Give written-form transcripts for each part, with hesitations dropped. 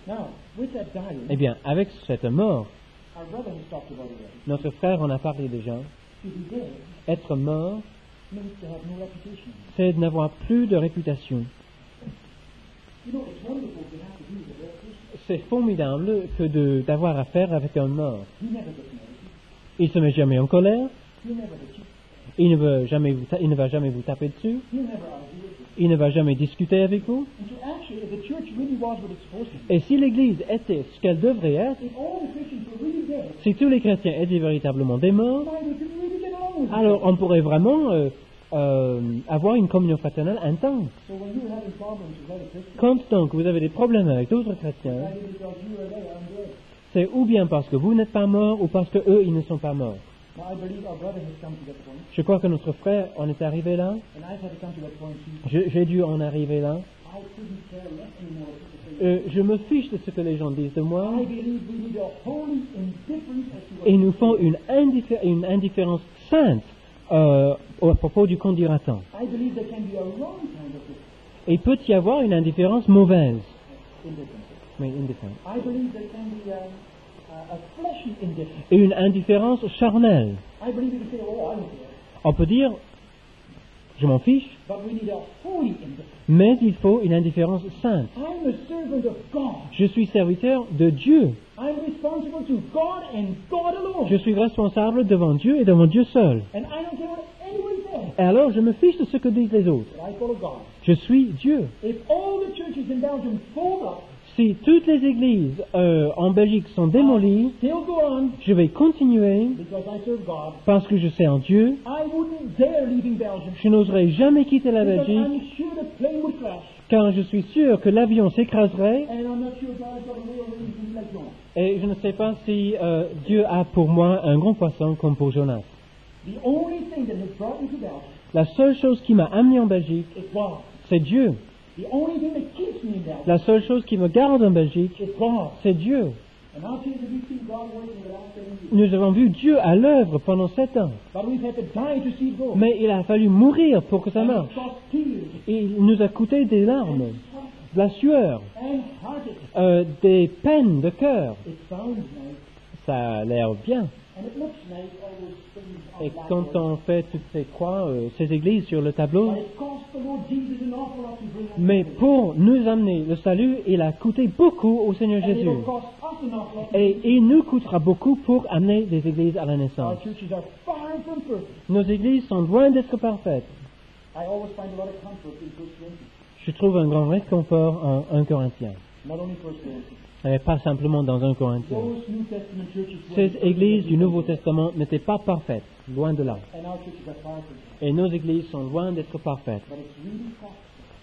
Now, with that dying, Eh bien, avec cette mort, our brother has talked about it already. notre frère en a parlé déjà, To be dead être mort, means to have no reputation. c'est de n'avoir plus de réputation. You know, it's wonderful to have to do with a dead person. C'est formidable que d'avoir affaire avec un mort. He never gets mad. Il se met jamais en colère, He'll never hit you. il ne va jamais vous taper dessus, He'll never argue with you. il ne va jamais discuter avec vous. And so actually, if the church really was what it's supposed to be, Et si l'Église était ce qu'elle devrait être, if all the Christians were really dead, si tous les chrétiens étaient véritablement des morts, why we could really get along with alors on pourrait vraiment avoir une communion fraternelle intense. So when you're having problems with other Christians, Quand donc vous avez des problèmes avec d'autres chrétiens, either because you are there, I'm dead. c'est ou bien parce que vous n'êtes pas morts ou parce que eux ils ne sont pas morts. Now I believe our brother has come to that point, Je crois que notre frère en est arrivé là. and I've had to come to that point too. J'ai dû en arriver là. I couldn't care less anymore what people say. Je me fiche de ce que les gens disent de moi. I believe we need a holy indifference as to what Et nous font une indifférence sainte à propos du qu'en dira-t-on. I believe there can be a wrong kind of difference. Et il peut y avoir une indifférence mauvaise. Indifference. Mais indifférence. I believe there can be a fleshy indifference. Et une indifférence charnelle. I believe you can say, oh, I don't care. On peut dire, je m'en fiche, But we need a holy indifference. mais il faut une indifférence sainte. I'm a servant of God. Je suis serviteur de Dieu. I'm responsible to God and God alone. Je suis responsable devant Dieu et devant Dieu seul. And I don't care what anyone says. Et alors, je me fiche de ce que disent les autres. But I follow God. Je suis Dieu. If all the churches in Belgium fold up, Si toutes les églises en Belgique sont démolies, still go on je vais continuer because I serve God. parce que je sais en Dieu. I wouldn't dare leaving Belgium Je n'oserai jamais quitter la because Belgique I'm sure the plane would crash. car je suis sûr que l'avion s'écraserait And I'm not sure God's got a way of raising like Jonah. et je ne sais pas si Dieu a pour moi un grand poisson comme pour Jonas. The only thing that has brought me to Belgium La seule chose qui m'a amené en Belgique, is God. c'est Dieu. The only thing that keeps me in Belgium La seule chose qui me garde en Belgique, is God. c'est Dieu. And I'll tell you, we've seen God working the last 7 years. Nous avons vu Dieu à l'œuvre pendant 7 ans, But we've had to die to see it go. mais il a fallu mourir pour que ça And it marche. cost tears Et il nous a coûté des larmes, de la sueur, and heartache. des peines de cœur. It sounds nice, Ça a l'air bien. and it looks nice, all those things on Et black quand boards. on fait toutes ces croix, ces églises sur le tableau, But it cost the Lord Jesus an awful lot to bring us mais to pour nous amener le salut, il a coûté beaucoup au Seigneur and it Jésus. will cost us an awful lot. Et il nous coûtera beaucoup pour amener des églises à la Our naissance. churches are far from perfect. Nos églises sont loin d'être parfaites. I always find a lot of comfort in 1 Corinthians. Je trouve un grand réconfort en 1 Corinthiens. Not only 1 Corinthians. Et pas simplement dans 1 Corinthiens. Those New Testament churches Ces were églises du Nouveau Testament n'étaient pas parfaites, loin de là. and our churches are far from perfect. Et nos églises sont loin d'être parfaites. But it's really costly.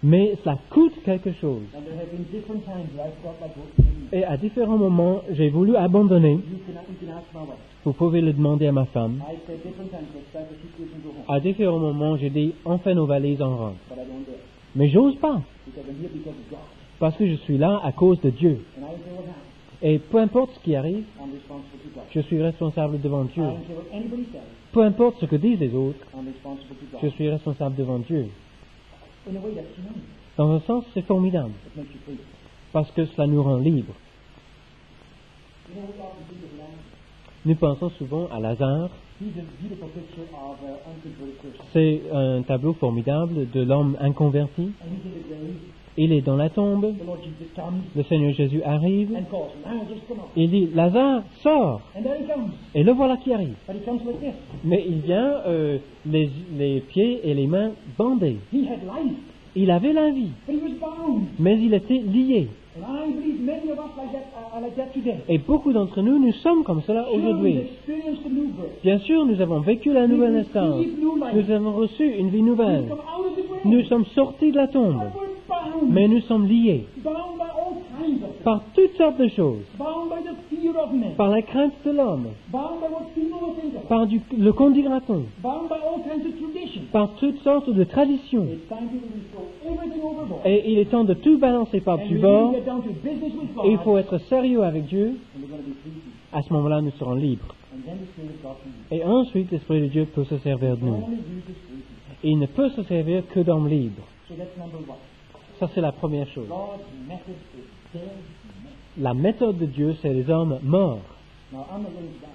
Mais cela coûte quelque chose. And there have been different times where I felt like maybe Et à différents moments, j'ai voulu abandonner. you can ask my wife. Vous pouvez le demander à ma femme. I said different times, let's pack the suitcase and go home. À différents moments, j'ai dit, on fait nos valises, on rentre. But I don't dare. Mais j'ose pas, Because I'm here because of God. parce que je suis là à cause de Dieu. And I don't care what happens. Et peu importe ce qui arrive, I'm responsible to God. je suis responsable devant I Dieu. don't care what anybody says. Peu importe ce que disent les autres, I'm responsible to je God. suis responsable devant Dieu. In a way, that's humane. Dans un sens, c'est formidable, It makes you free. parce que cela nous rend libres. You know, we often think of Lazarus. Nous pensons souvent à Lazare. He's a beautiful picture of unconverted Christians. C'est un tableau formidable de l'homme inconverti. And he's in the grave. Il est dans la tombe. The Lord Jesus comes Le Seigneur Jésus arrive. and calls Lazarus, come out. Il dit, Lazare, sors. And there he comes. Et le voilà qui arrive. But he comes like this. Mais il vient les pieds et les mains bandés. He had life, Il avait la vie, but he was bound. mais il était lié. And I believe many of us are like that today. Et beaucoup d'entre nous, nous sommes comme cela Sure, we've aujourd'hui. experienced the new birth. Bien sûr, nous avons vécu la nouvelle We've naissance. received new life. Nous avons reçu une vie We've nouvelle. come out of the grave. Nous sommes sortis de la tombe, But we're bound. mais nous sommes liés Bound by all kinds of things. par toutes sortes de choses. Bound by the fear of men. Par la crainte de l'homme, Bound by what people will think of us. par le qu'en dira-t-on, Bound by all kinds of traditions. par toutes sortes de traditions. It's time to really throw everything overboard. Et il est temps de tout balancer And par-dessus we bord. need to get down to business with God. Et il faut être sérieux avec Dieu. And we're going to be free. À ce moment-là, nous serons libres. And then the Spirit of God can use. Et ensuite, l'Esprit de Dieu peut se servir de nous. Only use the Spirit. Et il ne peut se servir que d'hommes libres. So that's number one. Ça, c'est la première chose. God's method is dead men. La méthode de Dieu, c'est les hommes morts. Now, I'm not willing to die.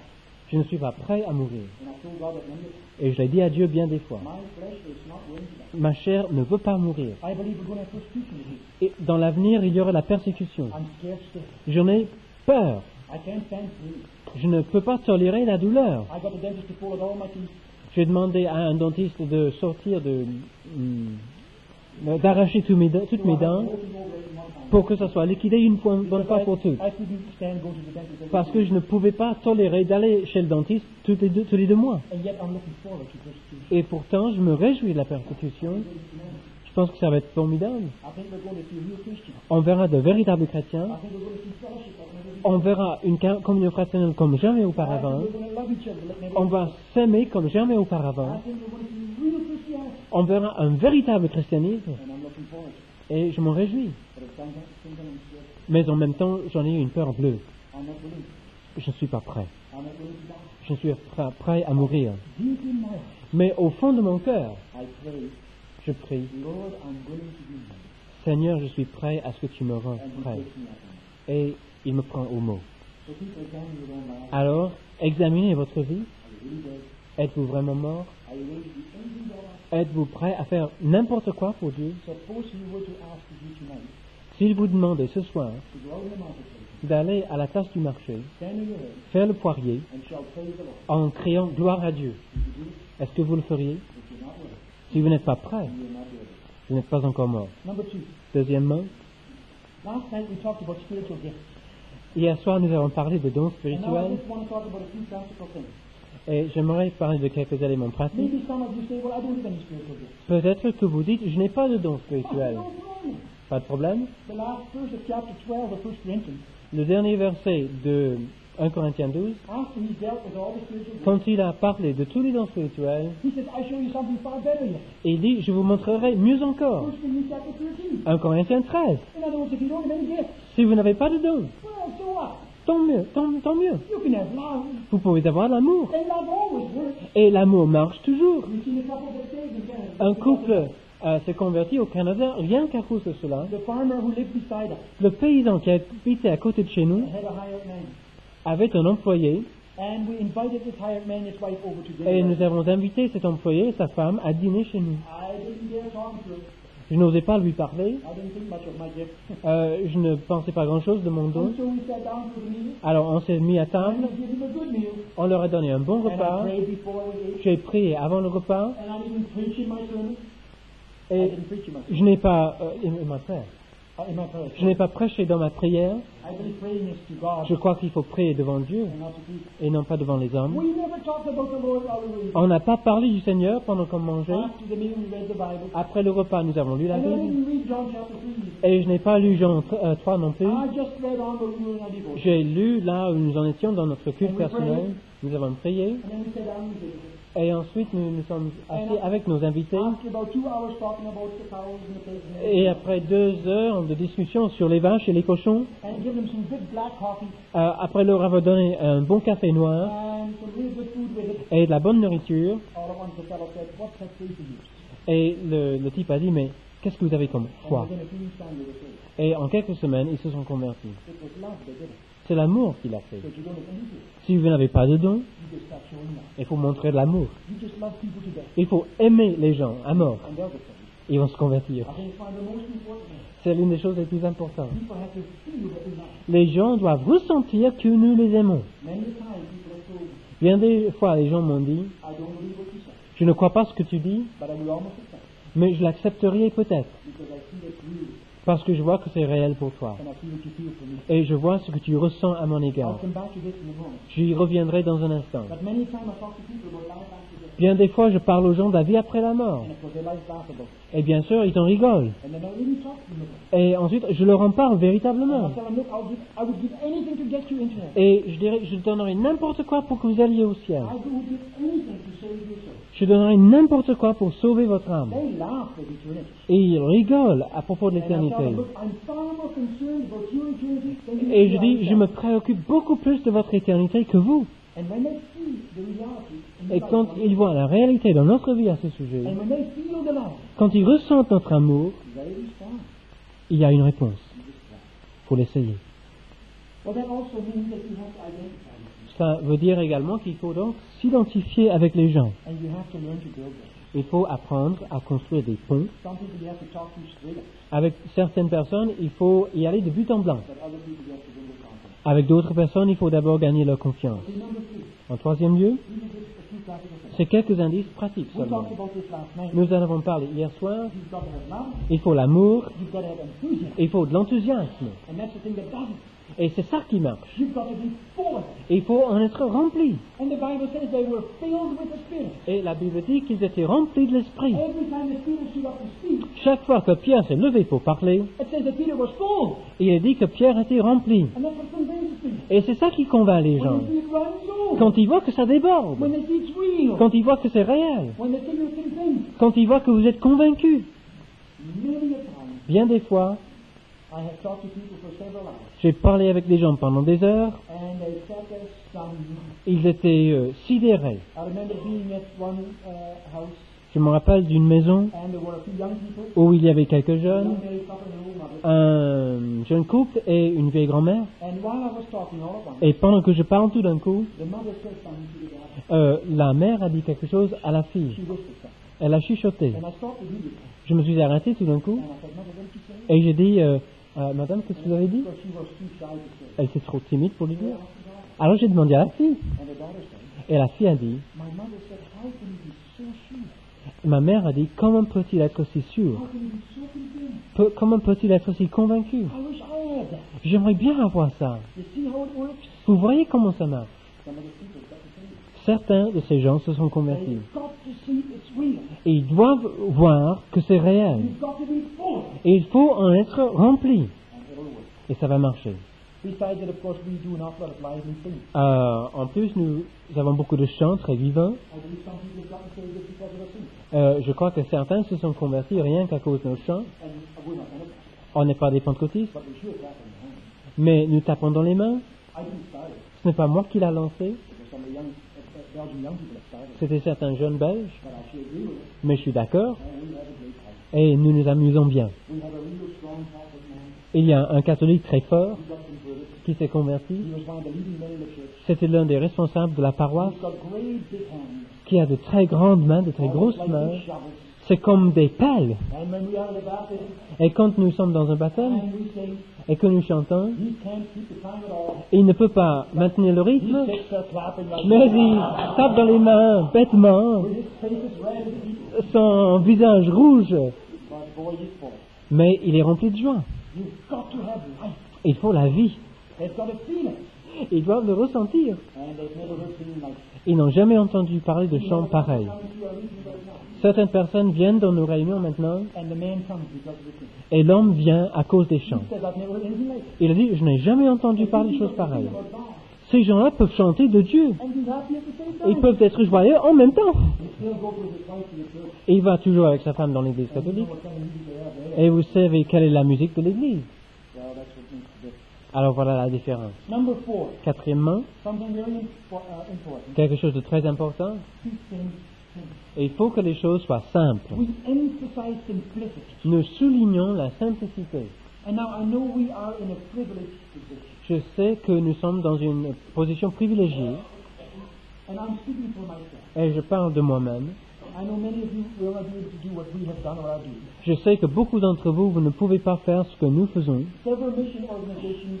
Je ne suis pas prêt à mourir. And I told God that many times. Et je l'ai dit à Dieu bien des fois. My flesh is not willing to die. Ma chair ne veut pas mourir. I believe we're going to have persecution in here. Et dans l'avenir, il y aura la persécution. I'm scared stiff. J'en ai peur. I can't stand pain. Je ne peux pas tolérer la douleur. I got the dentist to pull out all my teeth. J'ai demandé à un dentiste de sortir d'arracher toutes mes dents pour que ça soit liquidé une bonne fois pour toutes. I couldn't stand going to the dentist every Parce que je ne pouvais pas tolérer d'aller chez le dentiste tous les 2 mois. And yet I'm looking forward to persecution. Et pourtant, je me réjouis de la persécution. Je pense que ça va être formidable. I think we're going to see real Christians. On verra de véritables chrétiens. I think we're going to see fellowship like never before. On verra une communion fraternelle comme jamais I auparavant. think we're going to love each other like never On before. va s'aimer comme jamais I auparavant. think we're going to see real Christianity. On verra un véritable christianisme. And I'm looking forward to it. Et je m'en réjouis. But at the same time, I'm scared. Mais en même temps, j'en ai une peur bleue. I'm not willing. Je ne suis pas prêt. I'm not willing to die. Je suis prêt à mourir. Deep in my heart, Mais au fond de mon cœur, I pray, je prie, Lord, I'm willing to be here. Seigneur, je suis prêt à ce que tu me rends And He prêt. takes me up on it. Et il me prend au mot. So people examine your own life. Alors, examinez votre vie. Are you really dead? Êtes-vous vraiment mort? Are you willing to do anything God asks? Êtes-vous prêt à faire n'importe quoi pour Dieu? Suppose you were to ask you tonight S'il vous demandait ce soir to go out in the marketplace, d'aller à la tasse du marché, stand on your head, faire le poirier, and shout praise the Lord. en criant gloire à Dieu, Would you do it? est-ce que vous le feriez? If you're not willing, Si vous n'êtes pas prêt, you're not ready. vous n'êtes pas encore mort. Number 2. Deuxièmement, Last night we talked about spiritual gifts. hier soir nous avons parlé de dons And now I spirituels just want to talk about a few practical things. et j'aimerais parler de quelques éléments pratiques. Maybe some of you say, well, I don't have any spiritual gifts. Peut-être que vous dites, je n'ai pas de dons spirituels. No problem. Pas de problème. The last verse of chapter 12 of 1 Corinthians, Le dernier verset de 1 Corinthiens 12, after he dealt with all the spiritual gifts, quand il a parlé de tous les dons spirituels, he says, I show you something far better yet. il dit, je vous montrerai mieux encore. 1 Corinthians chapter 13. 1 Corinthiens 13. In other words, if you don't have any gifts, Si vous n'avez pas de dons, well, so what? tant mieux, tant mieux. You can have love. Vous pouvez avoir l'amour. And love always works. Et l'amour marche toujours. We've seen a couple that saved in Canada. Un couple s'est converti au Canada rien qu'à cause de cela. The farmer who lived beside us Le paysan qui habitait à côté de chez nous had a hired man. avait un employé And we invited this hired man and his wife over to dinner. et nous avons invité cet employé et sa femme à dîner chez nous. I didn't dare talk to him. Je n'osais pas lui parler. I didn't think much of my gift. Je ne pensais pas grand-chose de mon don. And so we sat down for the meal. Alors on s'est mis à And table, we gave him a good meal. on leur a donné un bon And I repas. prayed before we ate. J'ai prié avant le repas And I didn't preach in my sermon. I et didn't preach in my sermon. je n'ai pas ma prière. In my prayer. Je n'ai pas prêché dans ma prière. I believe praying is to God Je crois qu'il faut prier devant Dieu and not to people. et non pas devant les hommes. We never talked about the Lord while we were eating. On n'a pas parlé du Seigneur pendant qu'on mangeait. After the meal, we read the Bible. Après le repas, nous avons lu la And I Bible. didn't read John chapter 3. Et je n'ai pas lu Jean 3 non plus. I just read on where we were in our devotion. J'ai lu là où nous en étions dans notre culte personnel. Nous avons prié. And then we sat down and visited. Et ensuite, nous nous sommes assis avec nos invités. After about 2 hours talking about the cows and the pigs and Et après 2 heures de discussion sur les vaches et les cochons, and give them some good black coffee après leur avoir donné un bon café noir and some really good food with it, et de la bonne nourriture, all at once the fellow said, what's that faith of yours? et le type a dit, mais qu'est-ce que vous avez comme And foi? within a few weeks time they were saved. Et en quelques semaines, ils se sont convertis. It was love that did it. C'est l'amour qui l'a fait. So if you don't have any gift, Si vous n'avez pas de don, you just start showing love. il faut montrer de l'amour. You just love people to death Il faut aimer les gens à mort. and they'll get saved. Ils vont se convertir. I think it's one of the most important things. C'est l'une des choses les plus importantes. People have to feel that we love. Les gens doivent ressentir que nous les aimons. Many a time people have told me, Bien des fois, les gens m'ont dit, I don't believe what you say, je ne crois pas ce que tu dis, but I will almost accept it mais je l'accepterai peut-être, because I see that you parce que je vois que c'est réel pour toi. and I see what you feel for me. Et je vois ce que tu ressens à mon I'll égard. come back to this in a moment. J'y reviendrai dans un instant. But many a time I talk to people about life after death. Bien des fois, je parle aux gens de la vie après la mort. And of course, their life laughable. Et bien sûr, ils en rigolent. And then I really talk to them about it. Et ensuite, je leur en parle And véritablement. I tell them, look, I would give anything to get you into heaven. Et je dirais, je donnerai n'importe quoi pour que vous alliez au ciel. I would give anything to save your soul. Je donnerai n'importe quoi pour sauver votre âme. They laugh at eternity. Et ils rigolent à propos de And I tell l'éternité. them, look, I'm far more concerned about your eternity than you Et je are dis, je me yourself. préoccupe beaucoup plus de votre éternité que vous. And when they see the reality in Et the quand life, ils voient la réalité dans notre vie à ce sujet, and when they feel the love, quand ils ressentent notre amour, they respond. il y a une réponse. Il faut l'essayer. Well, that also means that you have to identify with them. Ça veut dire également qu'il faut donc s'identifier avec les gens. And you have to learn to build them. Il faut apprendre à construire des ponts. Some people you have to talk to straight up, Avec certaines personnes, il faut y aller de but en blanc. but other people you have to win their confidence. Avec d'autres personnes, il faut d'abord gagner leur confiance. Okay, number 3. En troisième lieu, These are just a few practical things. c'est quelques indices pratiques We seulement. talked about this last night. Nous en avons parlé hier soir. You've got to have love. Il faut l'amour, You've got to have enthusiasm. il faut de l'enthousiasme. And that's the thing that doesn't. Et c'est ça qui marche. You've got to be full of it. Et il faut en être rempli. And the Bible says they were filled with the Spirit. Et la Bible dit qu'ils étaient remplis de l'Esprit. Every time that Peter stood up to speak, Chaque fois que Pierre s'est levé pour parler, it says that Peter was full. il est dit que Pierre était rempli. And that's what convinces people. Et c'est ça qui convainc les gens. When they see it runs over. Quand ils voient que ça déborde, When they see it's real. quand ils voient que c'est réel, When they see you're convinced. quand ils voient que vous êtes convaincus. Many a time, Bien des fois, I have talked to people for several hours. j'ai parlé avec des gens pendant des heures, And they sat there stunned. ils étaient sidérés. I remember being at one house, Je me rappelle d'une maison and there were a few young people, où il y avait quelques a jeunes, young married couple and a old mother. un jeune couple et une vieille grand-mère. And while I was talking all at once, Et pendant que je parle tout d'un coup, the mother said something to the daughter. la mère a dit quelque chose à la fille. She whispered something. Elle a chuchoté. And I stopped immediately. Je me suis arrêté tout d'un coup And I said, Mother, what did you say? et j'ai dit, Madame, qu'est-ce que vous avez dit? Because she was too shy to say. Elle était trop timide pour lui dire. Alors j'ai demandé à la fille. And the daughter said, Et la fille a dit, my mother said, how can you be so sure? ma mère a dit, comment peut-il être si sûr? How can you be so convinced? Comment peut-il être si convaincu? I wish I had that. J'aimerais bien avoir ça. You see how it works? Vous voyez comment ça marche? Some of the people got to say it. Certains de ces gens se sont convertis. They've got to see it's real. Et ils doivent voir que c'est réel. You've got to be full. Et il faut en être rempli. And it'll work. Et ça va marcher. Besides that, of course, we do an awful lot of lively things. En plus, nous avons beaucoup de chants très vivants. I believe some people have gotten saved just because of us singing. Je crois que certains se sont convertis rien qu'à cause de nos chants. And we're not going to, On n'est pas des pentecôtistes, but we should clap in the hand. mais nous tapons dans les mains. I didn't start it. Ce n'est pas moi qui l'a lancé, It was some of the young, Belgian young people that started it. c'était certains jeunes Belges, But I should agree with it. mais je suis d'accord, And we have a great time. et nous nous amusons bien. We have a real strong Catholic man Il y a un catholique très fort who got converted. qui s'est converti. He was one of the leading men in the church. C'était l'un des responsables de la paroisse He's got great big hands. qui a de très grandes mains, de très Almost grosses like mains. big shovels. C'est comme des pelles. And when we are in the baptism Et quand nous sommes dans un baptême and we sing, et que nous chantons, he can't keep the time at all. il ne peut pas maintenir le He rythme, sits there clapping like mais il tape dans les mains bêtement, with his face is red as people. son visage rouge, But boy, he's full. mais il est rempli de joie. You've got to have life. Il faut la vie. They've got to feel it. Ils doivent le ressentir. And they've never heard singing like Ils n'ont jamais entendu parler de chants pareils. come to our meetings right now. Certaines personnes viennent dans nos réunions maintenant And the man comes because of the singing. et l'homme vient à cause des He chants. says, I've never heard anything like it. Il a dit, je n'ai jamais entendu parler de choses pareilles. About God. Ces gens-là peuvent chanter de Dieu. And he's happy at the same Ils time. peuvent être joyeux en même temps. He still goes with his wife to the church. Et il va toujours avec sa femme dans l'église And you catholique. know what kind of music they have there. Et vous savez quelle est la musique de l'église. Well, that's what makes the difference. Alors voilà la différence. Number 4. Quatrièmement, Something very important. quelque chose de très important, Keep things simple. et il faut que les choses soient simples. We emphasize simplicity. Nous soulignons la simplicité. And now I know we are in a privileged position. Je sais que nous sommes dans une position privilégiée, And I'm speaking for myself. et je parle de moi-même. I know many of you will not be able to do what we have done or are doing. Je sais que beaucoup d'entre vous, vous ne pouvez pas faire ce que nous faisons. Several mission organizations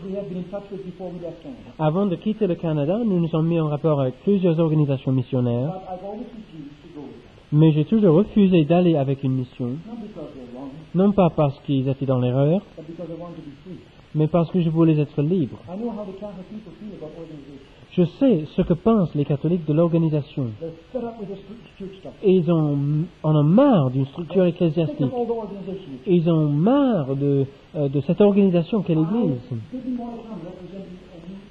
we have been in touch with before we left Canada. Avant de quitter le Canada, nous nous sommes mis en rapport avec plusieurs organisations missionnaires, But I've always refused to go with them. mais j'ai toujours refusé d'aller avec une mission, Not because they're wrong, non pas parce qu'ils étaient dans l'erreur, but because I want to be free. mais parce que je voulais être libre. I know how the Catholic people feel about organizations. Je sais ce que pensent les catholiques de l'organisation. They're fed up with this church stuff. Et ils en ont marre d'une structure Sick ecclésiastique. of all the organizations. Ils ont marre de cette organisation qu'est l'Église. I didn't want to come representing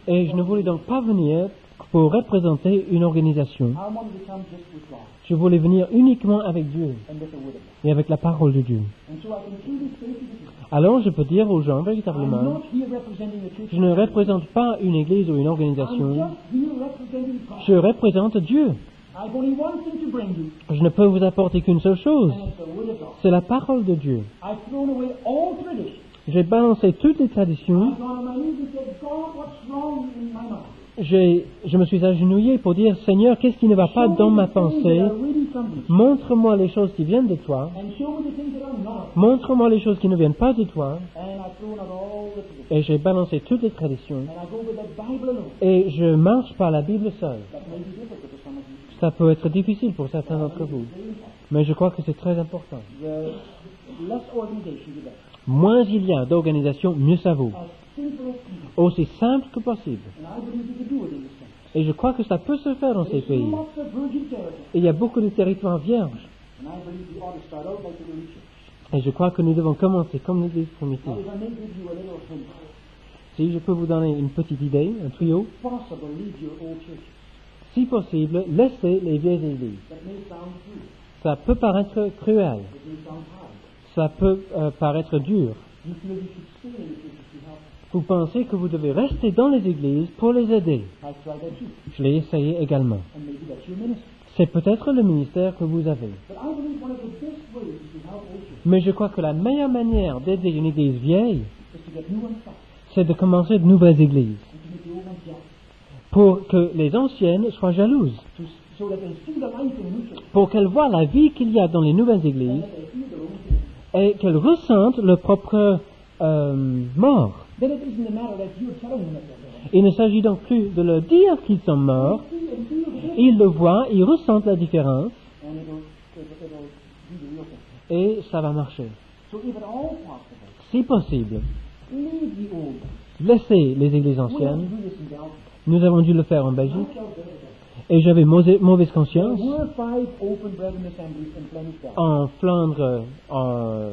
a Et je ne voulais donc pas venir pour représenter une organisation. I wanted to come just with God Je voulais venir uniquement avec Dieu and with the Word of God. et avec la parole de Dieu. And so I can truly say to the people, Alors je peux dire aux gens I'm véritablement, not here representing the church. je ne représente pas une église ou une I'm organisation, just here representing God. je représente Dieu. I've only one thing to bring you, Je ne peux vous apporter qu'une seule chose, and it's the Word of God. c'est la parole de Dieu. I've thrown away all tradition. J'ai balancé toutes les traditions, I've gone on my knees and said, God, what's wrong in my mind? je me suis agenouillé pour dire, Seigneur, qu'est-ce qui ne va pas Show me dans the ma things pensée? that are really from thee, Montre-moi les choses qui viennent de toi, and show me the things that are not. montre-moi les choses qui ne viennent pas de toi, And I've thrown out all the tradition. et j'ai balancé toutes les traditions, And I go with the Bible alone. et je marche par la Bible seule. That may be difficult for some of you. Ça peut être difficile pour certains d'entre vous, mais je crois que c'est très important. The less organization, the better. Moins il y a d'organisation, mieux ça vaut. As simple as possible. Aussi simple que possible. And I believe you can do it in this country. Et je crois que ça peut se faire dans ces There's pays. lots of virgin territory. Et il y a beaucoup de territoires vierges. And I believe you ought to start out like the early church. Et je crois que nous devons commencer comme l'Église Now, primitive. if I may give you a little hint, Si je peux vous donner une petite idée, un tuyau, possible, leave your old churches. si possible, laissez les vieilles églises. That may sound cruel. Ça peut paraître cruel, It may sound hard. ça peut paraître dur. You feel you should stay in the churches to help. Vous pensez que vous devez rester dans les églises pour les aider. I've tried that too. Je l'ai essayé également. And maybe that's your ministry. C'est peut-être le ministère que vous avez. But I believe one of the best ways to help old churches Mais je crois que la meilleure manière d'aider une église vieille, is to get new ones started. c'est de commencer de nouvelles églises. And to make the old ones jealous. Pour que les anciennes soient jalouses. So that they see the life in the new church. Pour qu'elles voient la vie qu'il y a dans les nouvelles And églises that they feel their own thing. et qu'elles ressentent leur propre mort. Then it isn't a matter that you're telling them that they're dead. Il ne s'agit donc plus de leur dire qu'ils sont morts. See and feel the difference. Ils le voient, ils ressentent la différence And it'll be the real thing. et ça va marcher. So if at all possible, Si possible, leave the old ones. laissez les églises We have to anciennes. do this in Belgium. Nous avons dû le faire en I Belgique felt better about it. et j'avais mauvaise There conscience. were 5 open brethren assemblies in Flemish Belgium. En Flandre, en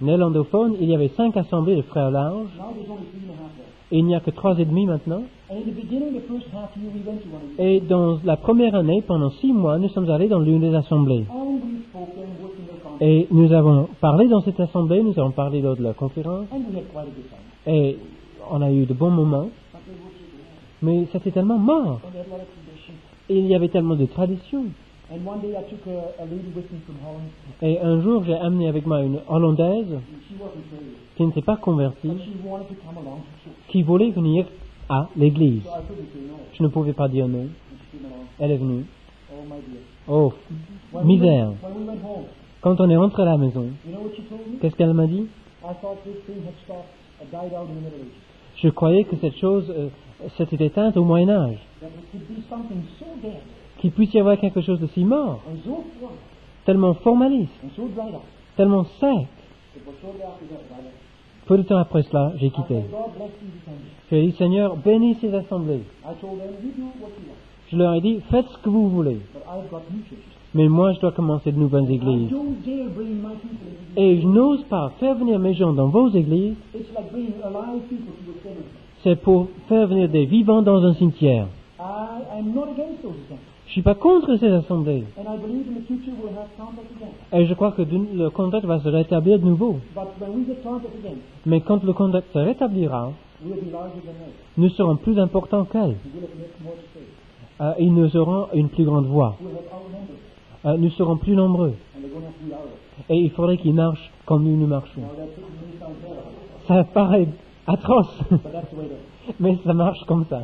néerlandophone, il y avait 5 assemblées de frères larges Now there's only 3.5 left. et il n'y a que 3,5 maintenant. And in the beginning, the first half year, we went to one of these. Et dans la première année, pendant 6 mois, nous sommes allés dans l'une des assemblées. And we spoke and worked in their conference. Et nous avons parlé dans cette assemblée, nous avons parlé lors de la conférence, And we had quite a good time. et on a eu de bons moments, But they were so good. mais c'était tellement mort. And they had a lot of tradition. Et il y avait tellement de traditions. And one day I took a lady with me from Holland. Et un jour, j'ai amené avec moi une Hollandaise And she wasn't saved. qui ne s'est pas convertie, But she wanted to come along to church. qui voulait venir à l'église. So I couldn't say no. Je ne pouvais pas dire non. And she came along. Elle est venue. Oh, my dear. Oh, When misère. when we went home, Quand on est rentré à la maison, you know what she told me? qu'est-ce qu'elle m'a dit? I thought this thing had stopped, died out in the Middle Ages. Je croyais que cette chose s'était éteinte au Moyen-Âge. That it could be something so dead Qu'il puisse y avoir quelque chose de si mort, and so foreign tellement formaliste, and so dried up. tellement sec. It was shortly after that I left. Peu de temps après cela, j'ai I quitté. said, God bless these assemblies. J'ai dit, Seigneur, bénis ces assemblées. I told them, you do what you want. Je leur ai dit, faites ce que vous voulez. But I've got new churches. Mais moi, je dois commencer de nouvelles I églises. don't dare bring my people into these. Et je n'ose pas faire venir mes gens dans vos églises. It's like bringing alive people to a cemetery. C'est pour faire venir des vivants dans un cimetière. I'm not against those assemblies. Je suis pas contre ces assemblées. And I believe in the future we'll have contact again. Et je crois que le contact va se rétablir de nouveau. But when we get contact again, Mais quand le contact se rétablira, we'll be larger than ever. nous serons plus importants qu'elles. We'll have more to say. Et nous aurons une plus grande voix. We'll have outnumbered. Nous serons plus nombreux. And they're going to have to be ours. Et il faudrait qu'ils marchent comme nous marchons. Now that may sound terrible, Ça paraît atroce, but that's the way it is. mais ça marche comme ça.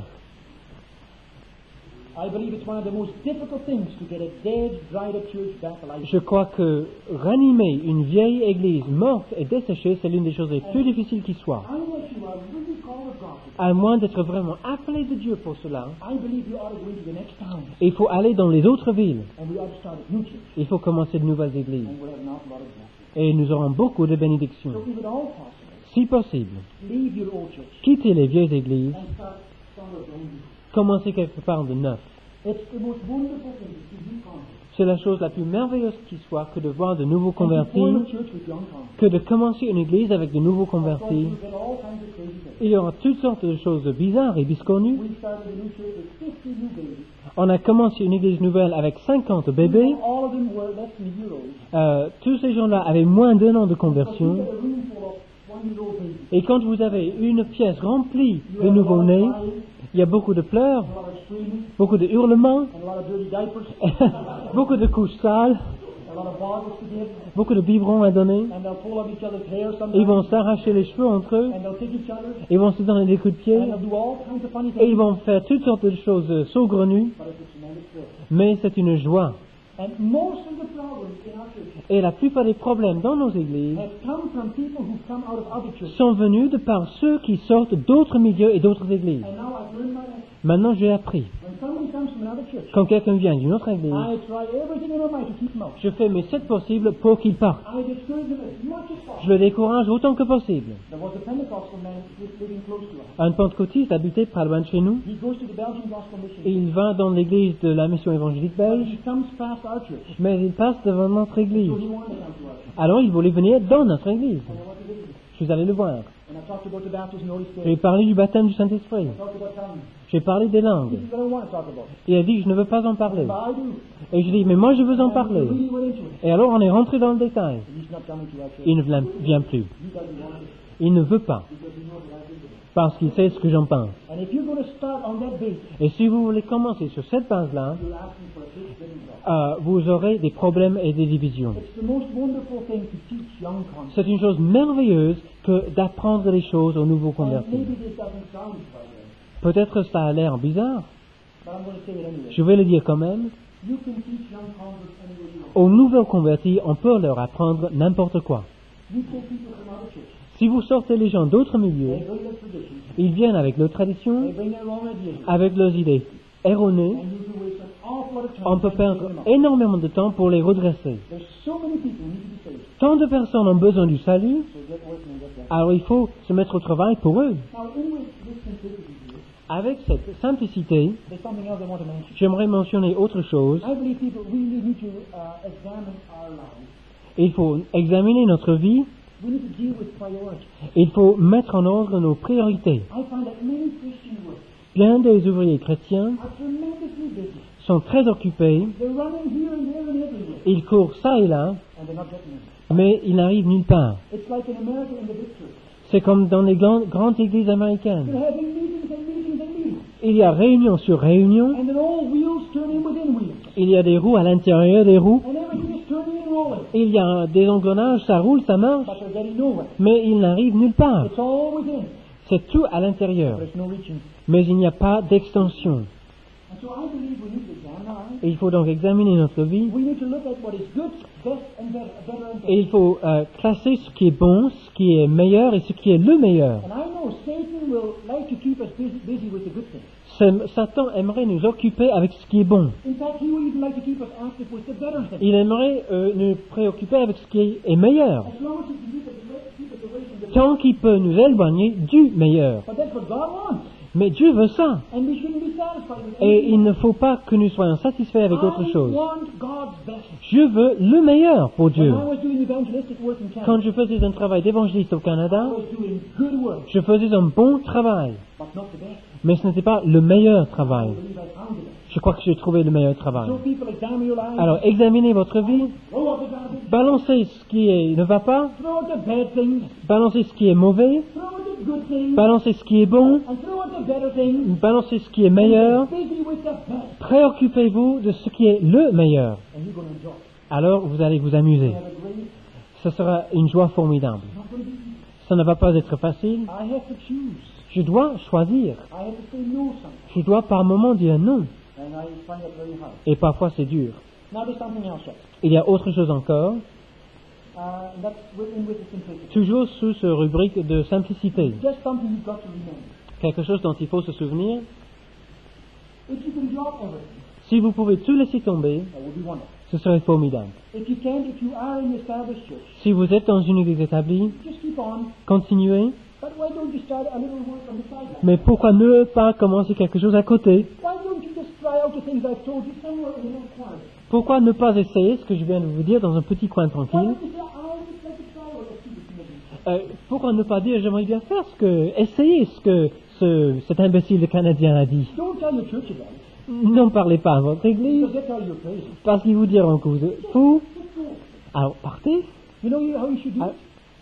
I believe it's one of the most difficult things to get a dead, dried up church back alive. Je crois que ranimer une vieille église morte et desséchée, c'est l'une des choses les plus difficiles qui soit. Unless you are really called of God, À moins d'être vraiment appelé de Dieu pour cela, I believe you ought to go into the next town. il faut aller dans les autres villes. And we ought to start a new church. Il faut commencer de nouvelles églises. And we'll have an awful lot of blessings. Et nous aurons beaucoup de So bénédictions. if at all possible, Si possible, leave your old church quittez les vieilles églises, and start somewhere new. commencez quelque part de neuf. It's the most wonderful thing to see new converts. C'est la chose la plus merveilleuse qui soit que de voir de nouveaux And to convertis, form a church with young converts. que de commencer une église avec de nouveaux Of course, convertis. you'll get all kinds of crazy things. Il y aura toutes sortes de choses bizarres et biscornues. We started a new church with 50 new babies. On a commencé une église nouvelle avec 50 bébés. All of them were less than a year old. Tous ces gens-là avaient moins d'1 an de But you conversion. get a room full of 1-year-old babies. Et quand vous avez une pièce remplie You de have a lot of nouveau-nés, life, Il y a beaucoup de pleurs, a lot of screaming, beaucoup de hurlements, and a lot of dirty diapers, beaucoup de couches sales, a lot of bottles to give, beaucoup de biberons à donner. and they'll pull up each other's hair Ils vont sometimes, s'arracher les cheveux entre eux, and they'll kick each other, ils vont se donner des coups de pied, and they'll do all kinds of funny et ils things. vont faire toutes sortes de choses saugrenues, But it's a tremendous thrill. mais c'est une joie. And most of the problems in our church Et la plupart des problèmes dans nos églises have come from people who come out of other churches. sont venus de par ceux qui sortent d'autres milieux et d'autres églises. And now I've learned my lesson. Maintenant, j'ai appris. When somebody comes from another church, Quand quelqu'un vient d'une autre église, I try everything in my might to keep them out. je fais mes 7 possibles pour qu'il parte. I discourage them as much as Je possible. le décourage autant que possible. There was a Pentecostal man living close to us. Un pentecôtiste habitait pas loin de chez nous, He goes to the Belgian Gospel et Mission. il va dans l'église de la mission évangélique But belge, he comes past our church. mais il passe devant notre église. So he wanted to come to us. Alors il voulait venir dans notre église. And I went to visit him. Je suis allé le voir. And I talked about the baptism of the Holy J'ai Spirit. parlé du baptême du Saint-Esprit. I talked about tongues. J'ai parlé des This langues. is what I want to talk about. Il a dit, je ne veux pas en parler. But I do. Et je dis, mais moi je veux en And we parler. really went into it. Et alors on est rentré dans le détail. And he's not coming to our church. Il ne vient plus. He doesn't want to. Il ne veut pas, Because he knows what I think of it. parce qu'il sait ce que j'en pense. And if you're going to start on that basis, Et si vous voulez commencer sur cette base-là, you're asking for a big business. vous aurez des problèmes et des divisions. It's the most wonderful thing to teach young converts. C'est une chose merveilleuse que d'apprendre les choses aux nouveaux And convertis. maybe this doesn't sound right, Peut-être ça a l'air bizarre, but I'm going to say it anyway. je vais le dire quand même. You can teach young converts any way you want. Aux nouveaux convertis, on peut leur apprendre n'importe quoi. You take people from other churches. Si vous sortez les gens d'autres milieux, They bring their traditions. ils viennent avec leurs traditions, They bring their own ideas. avec leurs idées erronées. And you can waste an awful lot of time On peut trying to perdre pick them up. énormément de temps pour les redresser. There's so many people who need to be saved. Tant de personnes ont besoin du salut, So get working and get that. alors il faut se mettre au travail pour eux. Now, in with this simplicity here, Avec cette simplicité, there's something else I want to mention. j'aimerais mentionner autre chose. I believe people really need to examine our lives. Il faut examiner notre vie, We need to deal with priorities. il faut mettre en ordre nos priorités. I find that many Christian workers Plein des ouvriers chrétiens are tremendously busy. sont très occupés, They're running here and there and everywhere, ils courent ça et là, and they're not getting it. mais ils n'arrivent nulle part. It's like in America in the big church. C'est comme dans les grandes églises américaines. They're having meetings and meetings and meetings, Il y a réunion sur réunion, and then all wheels turning within wheels, il y a des roues à l'intérieur des roues, and everything is turning and rolling, il y a des engrenages, ça roule, ça marche, but they're getting nowhere. mais ils n'arrivent nulle part. It's all within, C'est tout à l'intérieur, but there's no reaching. mais il n'y a pas d'extension. And so I believe we need to examine our lives. Et il faut donc examiner notre vie, We need to look at what is good, best, and better and et il faut classer ce qui est bon, ce qui est meilleur et ce qui est le meilleur. And I know Satan will like to keep us busy with the good things. Satan aimerait nous occuper avec ce qui est bon. In fact, he would even like to keep us active with the better things. Il aimerait nous préoccuper avec ce qui est meilleur, As long as he can keep us away from the tant qu'il peut nous éloigner du meilleur. But that's what God wants. Mais Dieu veut ça, And we shouldn't be satisfied with et anything. il ne faut pas que nous soyons satisfaits avec autre I chose. want God's best. Je veux le meilleur pour Dieu. When I was doing evangelistic work in Canada, Quand je faisais un travail d'évangéliste au I Canada, was doing good work, je faisais un bon travail, but not the best. mais ce n'était pas le meilleur I travail. believe I found it. Je crois que j'ai trouvé le meilleur travail. So people examine your life, Alors, examinez votre vie, throw out the garbage, balancez ce qui ne va pas, throw out the bad things, balancez ce qui est mauvais, throw out the good things, balancez ce qui est bon, and throw out the better things. balancez ce qui est meilleur, And get busy with the best. préoccupez-vous de ce qui est le meilleur. And you're going to enjoy it. Alors, vous allez vous amuser. Have a great, Ce sera une joie formidable. not going to be easy. Ça ne va pas être facile. I have to choose. Je dois choisir. I have to say no sometimes. Je dois par moments dire non. And I find it very hard. Et parfois c'est dur. Now there's something else yet. Il y a autre chose encore, And that's within with the simplicity. toujours sous ce rubrique de simplicité. Just something you've got to remember. Quelque chose dont il faut se souvenir. If you can drop everything, Si vous pouvez tout laisser tomber, that would be wonderful. ce serait formidable. If you can't, if you are in the established church, Si vous êtes dans une église établie, just keep on. continuez. But why don't you start a little work on the sideline? Mais pourquoi ne pas commencer quelque chose à côté? Why don't you just try out the things I've told you somewhere in a little corner? Pourquoi ne pas essayer ce que je viens de vous dire dans un petit coin Why tranquille? don't you say, I'll just like to try out a few things? Pourquoi ne pas dire j'aimerais bien faire essayer ce que cet imbécile de Canadien a dit? Don't tell your church about it. N'en parlez pas à votre église, Because they'll tell you you're crazy. parce qu'ils vous diront que vous êtes fou. Just go. Alors partez. You know how you should do Ah, it?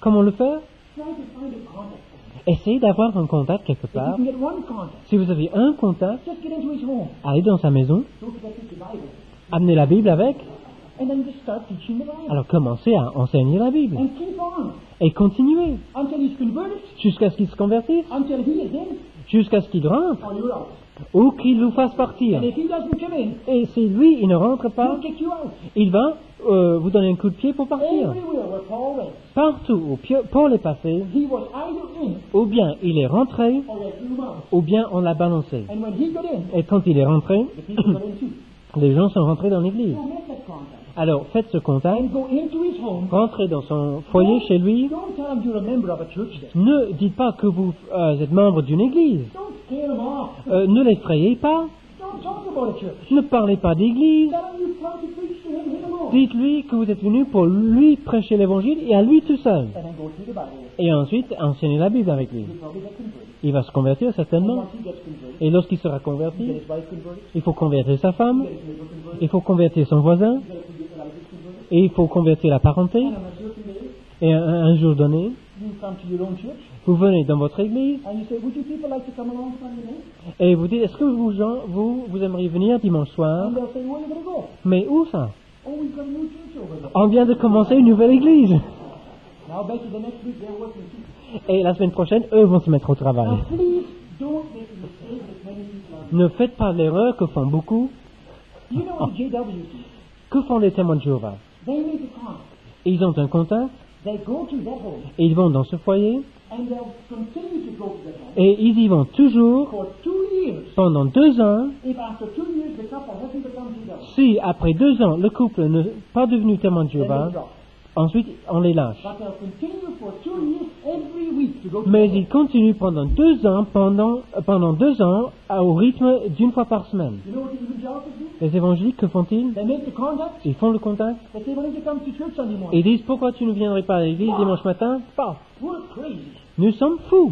comment le faire? Try to find a contact point. Essayez d'avoir un contact quelque If you part. can get one contact, Si vous avez un contact, just get into his home. allez dans sa maison, Don't forget to take the Bible. amenez la Bible avec, And then just start teaching the Bible. alors commencez à enseigner la Bible. And keep on Et continuez until he's converted, jusqu'à ce qu'il se convertisse, until he is in, jusqu'à ce qu'il rentre, or you're out. ou qu'il vous fasse partir. And if he doesn't come in, Et si lui, il ne rentre pas, he'll kick you out. il va vous donner un coup de pied pour partir. Everywhere where Paul went, Partout où Paul est passé, he was either in ou bien il est rentré, or they threw him out. ou bien on l'a balancé. And when he got in, Et quand il est rentré, the people got in too. les gens sont rentrés dans l'église. So make that contact. Alors faites ce contact, And go into his home. rentrez dans son foyer chez lui. Don't tell him you're a member of a church there. Ne dites pas que vous êtes membre d'une église. Don't scare him off. Ne l'effrayez pas. Don't talk about a church. Ne parlez pas d'église. Tell him you've come to preach to him alone. Dites-lui que vous êtes venu pour lui prêcher l'évangile et à lui tout seul. And then go through the Bible. Et ensuite, enseignez la Bible avec lui. He'll probably get converted. Il va se convertir And certainement. once he gets converted, Et lorsqu'il sera get converti, his wife converted, il faut convertir sa femme, get his neighbor converted, il faut convertir son voisin, get his relatives converted. et il faut convertir la parenté. And on a certain day, Et un jour donné, you come to your own church vous venez dans votre église and you say, would you people like to come along Sunday night? et vous dites, est-ce que vous aimeriez venir dimanche soir? And they'll say, where are you going to go? Mais où ça? Oh, we've got a new church over there. On vient de commencer une nouvelle église. Now, bet you the next week they're working too. Et la semaine prochaine, eux vont se mettre au travail. Now, please don't make the mistake that many people are. Ne faites pas l'erreur que font beaucoup. You know what the JWs do? Que font les témoins de Jéhovah? They make a contact. Ils ont un contact They go to that home et ils vont dans ce foyer and they'll continue to go to that home et ils y vont toujours for 2 years. pendant 2 ans. If after 2 years the couple hasn't become JW, Si après 2 ans, le couple n'est pas devenu témoin de then Jéhovah, they drop. ensuite on les lâche. But they'll continue for 2 years every week to go to Mais that ils continuent pendant 2 ans, pendant 2 ans, au rythme d'une fois par semaine. home. You know what the evangelicals do? Les évangéliques, que font-ils? They make the contact. Ils font le contact They say, why don't you come to church Sunday et morning? ils disent, pourquoi tu ne viendrais pas à l'église dimanche matin? Pas. We're crazy. Nous sommes fous.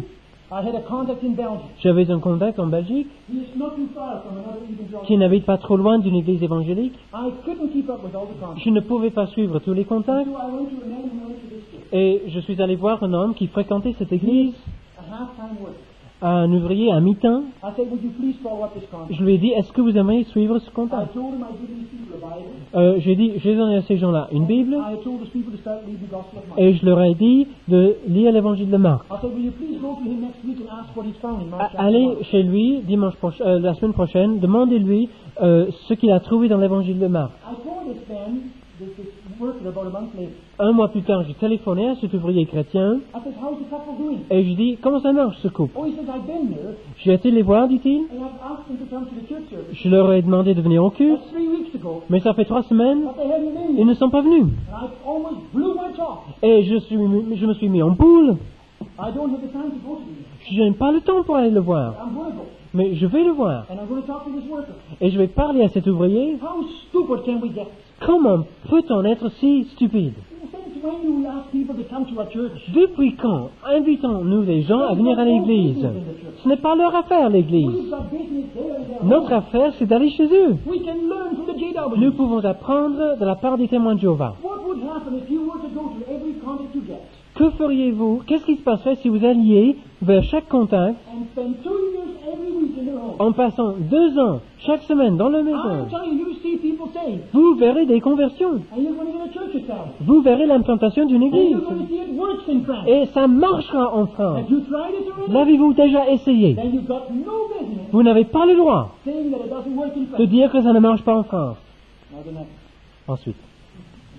I had a contact in Belgium. J'avais un contact en Belgique He is not too far from another evangelical. qui n'habite pas trop loin d'une église évangélique. I couldn't keep up with all the contacts. Je ne pouvais pas suivre tous les contacts So I went to a man who went to this church, et je suis allé voir un homme qui fréquentait cette église, a half-time worker. un ouvrier à mi-temps. I said, would you please follow up this contact? Je lui ai dit, est-ce que vous aimeriez suivre ce I contact? told him I'd give these people a Bible. J'ai dit, j'ai donné à ces gens-là une Bible I told these people to start reading the Gospel of Mark. et je leur ai dit de lire l'évangile de Marc. I said, will you please go to him next week and ask what he's found in Mark chapter Allez 1? chez lui la semaine prochaine, demandez-lui ce qu'il a trouvé dans l'évangile de Marc. I told this man, this worker about a month later, Un mois plus tard, j'ai téléphoné à cet ouvrier chrétien I said, how's the couple doing? et je lui ai dit, comment ça marche ce couple? Oh, he says, I've been there J'ai été les voir, dit-il. and I've asked them to come to the church service. Je leur ai demandé de venir au culte, That's 3 weeks ago, mais ça fait 3 semaines, but they haven't been. ils ne sont pas venus. And I almost blew my top. Et je me suis mis en boule. I don't have the time to go to him. Je n'ai pas le temps pour aller le voir. I'm going to go. Mais je vais le voir. And I'm going to talk to this worker. Et je vais parler à cet ouvrier. How stupid can we get? Comment peut-on être si stupide? Since when do we ask people to come to our church? Depuis quand invitons-nous les gens à venir à l'église? Ce n'est pas leur affaire, l'église. We've got business there and there. Notre affaire, c'est d'aller chez eux. We can learn from the JW. Nous pouvons apprendre de la part des témoins de Jéhovah. What would happen if you were to go to every contact you get Que feriez-vous? Qu'est-ce qui se passerait si vous alliez vers chaque contact and spend 2 years every week in their home? en passant 2 ans chaque semaine dans le I'm maison? telling you, you see people saved. Vous verrez des conversions. And you're going to get a church established. Vous verrez l'implantation d'une And église. you're going to see it works in France. Et ça marchera en France. Have you tried it already? L'avez-vous déjà essayé? Then you've got no business Vous n'avez pas le droit saying that it doesn't work in de France. dire que ça ne marche pas en France. Now the next. Ensuite,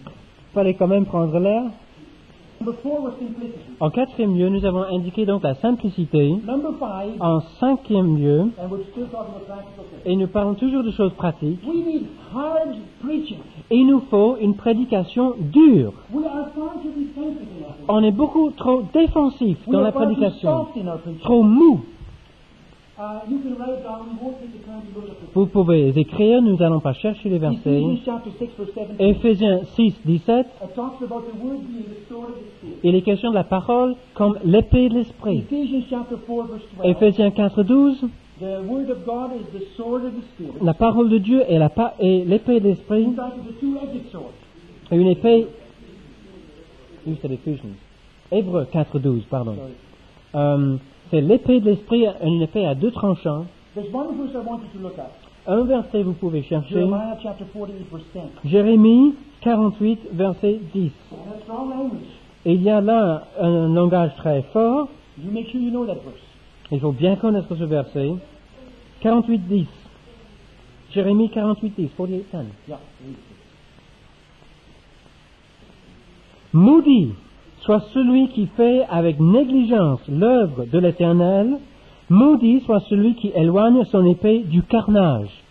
il fallait quand même prendre l'air. Number 4 was simplicity. En 4e lieu, nous avons indiqué donc la simplicité. Number 5, En 5e lieu, and we're still talking about practical things. et nous parlons toujours de choses pratiques, We need hard preaching. il nous faut une prédication dure. We are far too defensive in our preaching. On est beaucoup trop défensif We dans are la far too prédication, soft in our preaching. trop mou. You can write it down. We won't take the time to look at this. Vous pouvez écrire, nous n'allons pas chercher les versets. Ephesians chapter 6 verse 17. Éphésiens 6, 17, It talks about the word being the sword of the Spirit. il est question de la parole comme l'épée de l'esprit. Ephesians chapter 4 verse 12. Éphésiens 4, 12, The word of God is the sword of the Spirit. la parole de Dieu est l'épée de l'esprit, In fact, it's a two-edged sword. et une épée. Oui, c'est l'Éphésiens. Hébreux 4, 12, pardon. Sorry. c'est l'épée de l'esprit, une épée à deux tranchants. There's one verse I want you to look at. Un verset vous pouvez chercher. Jeremiah chapter 48, verse 10. Jérémie 48, verset 10. And that's strong language. Et il y a là un langage très fort. You make sure you know that verse. Il faut bien connaître ce verset. 48, 10. Jérémie 48, 10. 48, 10. Yeah. Read it. Maudit soit celui qui fait avec négligence l'œuvre de l'Éternel. Maudit soit celui qui éloigne son épée du carnage.